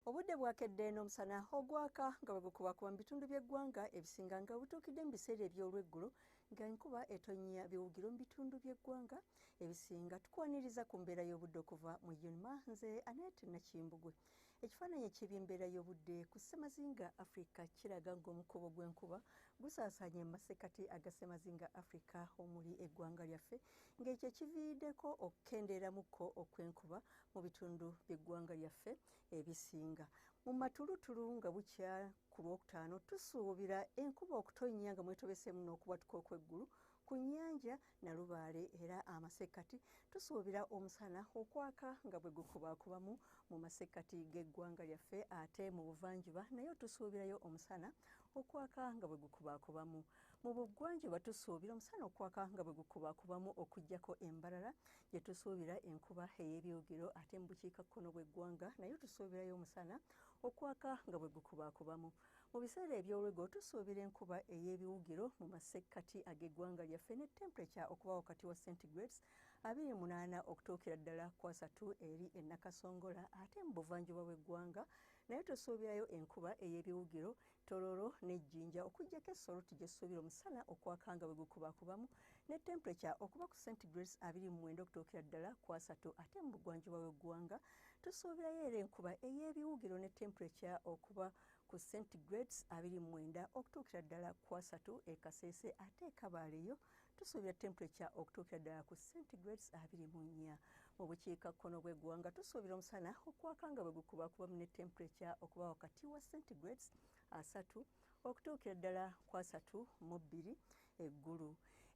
Obudde bwakedde n'omusana ogwaka nga bwegukubakuba mu bitundu by'eggwanga ebisinga nga butuukidde mu biseera eby'olweggulo nga enkuba etonnya biwugiro mu bitundu by'eggwanga ebisinga. Tukwaniriza ku mbeera y'obudde okuva mu Unima, nze Annette Nakimbugwe. Ekifaananyi eky'ebyembeera y'obudde ku Ssemazinga Africa kiraga ng'omukubo gw'enkuba gusaasaanye mu masekkati aga Ssemazinga Africa omuli eggwanga lyaffe, ng'ekyo kiviiriddeko okukendeeramukko okw'enkuba mu bitundu by'eggwanga lyaffe ebisinga. Mu matulutulu nga bukya ku Lwokutaano tusuubira enkuba okutonnya nga mwetobeseemu n'okubwatuka okw'eggulu ku nnyanja Nalubaale era amasekkati tusuubira omusana okwaka nga bwe gukubaakubamu mu masekkati g'eggwanga lyaffe, ate mu buvanjuba nayo tusuubirayo omusana okwaka nga bwe gukubaakubamu. Mu bugwanjuba tusuubira omusana okwaka nga bwe gukubaakubamu okuggyako embalala gye tusuubira enkuba ey'ebyogero, ate mu bukiikakkono bw'eggwanga nayo tusuubirayo omusana okwaka nga bwe gukubaakubamu. Mu biseera eby'olweggulo tusuubira enkuba ey'ebiwugiro mu masekkati ag'eggwanga lyaffe ne temperature okuba wakati wa centigrades 28 okutuukira ddala ku 3 eri e Nakasongola, ate mu buvanjuba bw'eggwanga naye tusuubirayo enkuba ey'ebiwugiro Tororo ne Jinja okuggyako Soroti gye tusuubira omusana okwaka nga bwe gukubaakubamu ne temperature okuba ku centigrades 29 okutuukira ddala ku 3, ate mu bugwanjuba bw'eggwanga tusuubirayo era enkuba ey'ebiwugiro ne temperature okuba ku centigrades 29 okutuukira ddala ku 3 e Kasese, ate e Kabaaleyo tusuubira temperature okutuukira ddala ku centigrades 24. Mu bukiikakkono bw'eggwanga tusuubira omusana okwaka nga bwe gukubaakubamu ne temperature okuba wakati wa centigrades 3 okutuukira ddala ku 32 eggulu.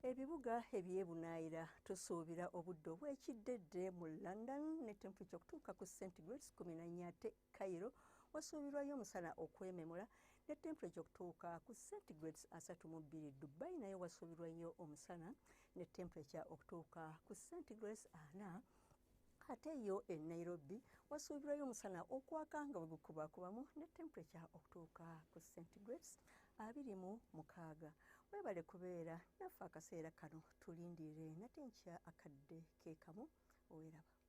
Ebibuga ebyebunaayira tusuubira obudde obw'ekiddedde mu London ne temperature okutuuka ku centigrades 14, ate Cairo wasuubirwayo omusana okwememula ne temperature okutuuka ku centigrades 32. Dubai nayo wasuubirwayo omusana ne temperature okutuuka ku centigrades 4, ate yo e Nairobi wasuubirwayo omusana okwaka nga bwe gukubaakubamu ne temperature okutuuka ku centigrades 26. Weebale kubeera naffe akaseera kano, tulindirire nate nkya akadde keekamu. Oweeraba.